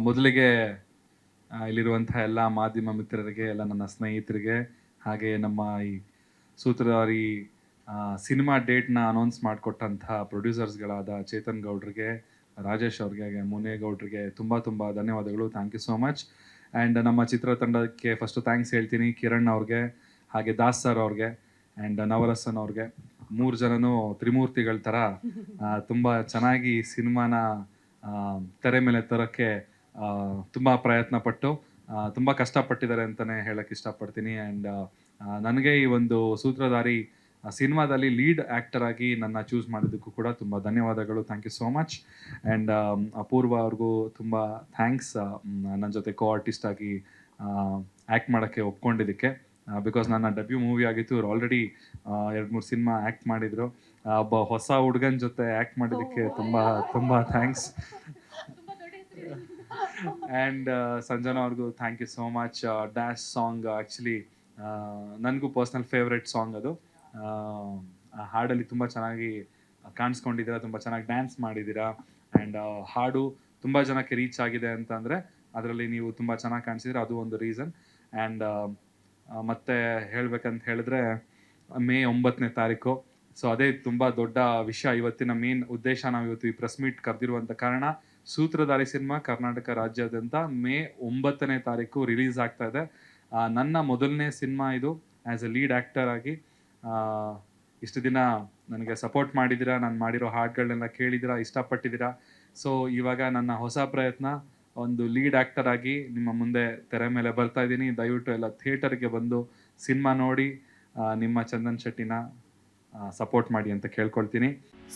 ಮೊದಲಿಗೆ ಇಲ್ಲಿರುವಂತಹ ಎಲ್ಲ ಮಾಧ್ಯಮ ಮಿತ್ರರಿಗೆ, ಎಲ್ಲ ನನ್ನ ಸ್ನೇಹಿತರಿಗೆ, ಹಾಗೆ ನಮ್ಮ ಈ ಸೂತ್ರಧಾರಿ ಸಿನಿಮಾ ಡೇಟ್ನ ಅನೌನ್ಸ್ ಮಾಡಿಕೊಟ್ಟಂತಹ ಪ್ರೊಡ್ಯೂಸರ್ಸ್ಗಳಾದ ಚೇತನ್ ಗೌಡ್ರಿಗೆ, ರಾಜೇಶ್ ಅವ್ರಿಗೆ, ಹಾಗೆ ಮುನೇಗೌಡ್ರಿಗೆ ತುಂಬ ಧನ್ಯವಾದಗಳು. Thank you so much. And ನಮ್ಮ ಚಿತ್ರತಂಡಕ್ಕೆ ಫಸ್ಟು ಥ್ಯಾಂಕ್ಸ್ ಹೇಳ್ತೀನಿ. ಕಿರಣ್ ಅವ್ರಿಗೆ, ಹಾಗೆ ದಾಸ್ ಸರ್ ಅವ್ರಿಗೆ, ಆ್ಯಂಡ್ ನವರಸನ್ ಅವ್ರಿಗೆ. 3 ಜನನೂ ತ್ರಿಮೂರ್ತಿಗಳ ಥರ ತುಂಬ ಚೆನ್ನಾಗಿ ಸಿನಿಮಾನ ತೆರೆ ಮೇಲೆ ತರೋಕ್ಕೆ ತುಂಬ ಪ್ರಯತ್ನಪಟ್ಟು ತುಂಬ ಕಷ್ಟಪಟ್ಟಿದ್ದಾರೆ ಅಂತಲೇ ಹೇಳಕ್ಕೆ ಇಷ್ಟಪಡ್ತೀನಿ. ಆ್ಯಂಡ್ ನನಗೆ ಈ ಒಂದು ಸೂತ್ರಧಾರಿ ಸಿನಿಮಾದಲ್ಲಿ ಲೀಡ್ ಆ್ಯಕ್ಟರ್ ಆಗಿ ನನ್ನ ಚೂಸ್ ಮಾಡಿದ್ದಕ್ಕೂ ಕೂಡ ತುಂಬ ಧನ್ಯವಾದಗಳು. Thank you so much. And Apoorva ಅವ್ರಿಗೂ ತುಂಬ ಥ್ಯಾಂಕ್ಸ್, ನನ್ನ ಜೊತೆ ಕೋ ಆರ್ಟಿಸ್ಟ್ ಆಗಿ ಆ್ಯಕ್ಟ್ ಮಾಡೋಕ್ಕೆ ಒಪ್ಕೊಂಡಿದ್ದಕ್ಕೆ. ಬಿಕಾಸ್ ನನ್ನ ಡೆಬ್ಯೂ ಮೂವಿ ಆಗಿತ್ತು. ಇವ್ರು ಆಲ್ರೆಡಿ 2-3 ಸಿನಿಮಾ ಆ್ಯಕ್ಟ್ ಮಾಡಿದರು. ಒಬ್ಬ ಹೊಸ ಹುಡುಗನ ಜೊತೆ ಆ್ಯಕ್ಟ್ ಮಾಡಿದ್ದಕ್ಕೆ ತುಂಬ ಥ್ಯಾಂಕ್ಸ್. ಆ್ಯಂಡ್ ಸಂಜನಾ ಅವ್ರಿಗೂ thank you so much. Dash song actually ನನಗೂ ಪರ್ಸ್ನಲ್ ಫೇವ್ರೆಟ್ ಸಾಂಗ್ ಅದು. ಆ ಹಾಡಲ್ಲಿ ತುಂಬ ಚೆನ್ನಾಗಿ ಕಾಣಿಸ್ಕೊಂಡಿದ್ದೀರಾ, ತುಂಬ ಚೆನ್ನಾಗಿ ಡ್ಯಾನ್ಸ್ ಮಾಡಿದ್ದೀರಾ. ಆ್ಯಂಡ್ ಹಾಡು ತುಂಬ ಜನಕ್ಕೆ ರೀಚ್ ಆಗಿದೆ ಅಂತಂದರೆ ಅದರಲ್ಲಿ ನೀವು ತುಂಬ ಚೆನ್ನಾಗಿ ಕಾಣಿಸಿದ್ರೆ ಅದು ಒಂದು ರೀಸನ್. ಆ್ಯಂಡ್ ಮತ್ತೆ ಹೇಳಬೇಕಂತ ಹೇಳಿದ್ರೆ ಮೇ 9ನೇ ತಾರೀಕು. ಸೊ ಅದೇ ತುಂಬ ದೊಡ್ಡ ವಿಷಯ. ಇವತ್ತಿನ ಮೇನ್ ಉದ್ದೇಶ, ನಾವು ಇವತ್ತು ಈ ಪ್ರೆಸ್ ಮೀಟ್ ಕರೆದಿರುವಂಥ ಕಾರಣ, ಸೂತ್ರಧಾರಿ ಸಿನಿಮಾ ಕರ್ನಾಟಕ ರಾಜ್ಯಾದ್ಯಂತ ಮೇ 9ನೇ ತಾರೀಕು ರಿಲೀಸ್ ಆಗ್ತಾ ಇದೆ. ನನ್ನ ಮೊದಲನೇ ಸಿನಿಮಾ ಇದು ಆ್ಯಸ್ ಎ ಲೀಡ್ ಆ್ಯಕ್ಟರ್ ಆಗಿ. ಇಷ್ಟು ದಿನ ನನಗೆ ಸಪೋರ್ಟ್ ಮಾಡಿದ್ದೀರಾ, ನಾನು ಮಾಡಿರೋ ಹಾಡುಗಳನ್ನೆಲ್ಲ ಕೇಳಿದ್ದೀರಾ, ಇಷ್ಟಪಟ್ಟಿದ್ದೀರಾ. ಸೊ ಇವಾಗ ನನ್ನ ಹೊಸ ಪ್ರಯತ್ನ, ಒಂದು ಲೀಡ್ ಆ್ಯಕ್ಟರ್ ಆಗಿ ನಿಮ್ಮ ಮುಂದೆ ತೆರೆ ಮೇಲೆ ಬರ್ತಾ ಇದ್ದೀನಿ. ದಯವಿಟ್ಟು ಎಲ್ಲ ಥಿಯೇಟರ್ಗೆ ಬಂದು ಸಿನಿಮಾ ನೋಡಿ ನಿಮ್ಮ ಚಂದನ್ ಶೆಟ್ಟಿನ ಸಪೋರ್ಟ್ ಮಾಡಿ ಅಂತ ಕೇಳ್ಕೊಳ್ತೀನಿ.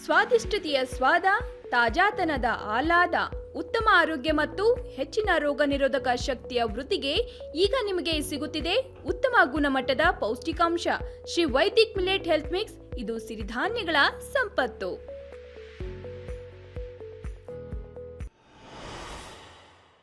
ಸ್ವಾದಿಷ್ಟತೆಯ ಸ್ವಾದ, ತಾಜಾತನದ ಆಹ್ಲಾದ, ಉತ್ತಮ ಆರೋಗ್ಯ ಮತ್ತು ಹೆಚ್ಚಿನ ರೋಗ ನಿರೋಧಕ ಶಕ್ತಿಯ ವೃದ್ಧಿಗೆ ಈಗ ನಿಮಗೆ ಸಿಗುತ್ತಿದೆ ಉತ್ತಮ ಗುಣಮಟ್ಟದ ಪೌಷ್ಟಿಕಾಂಶ. Shri Vaidik millet health mix. ಇದು ಸಿರಿಧಾನ್ಯಗಳ ಸಂಪತ್ತು.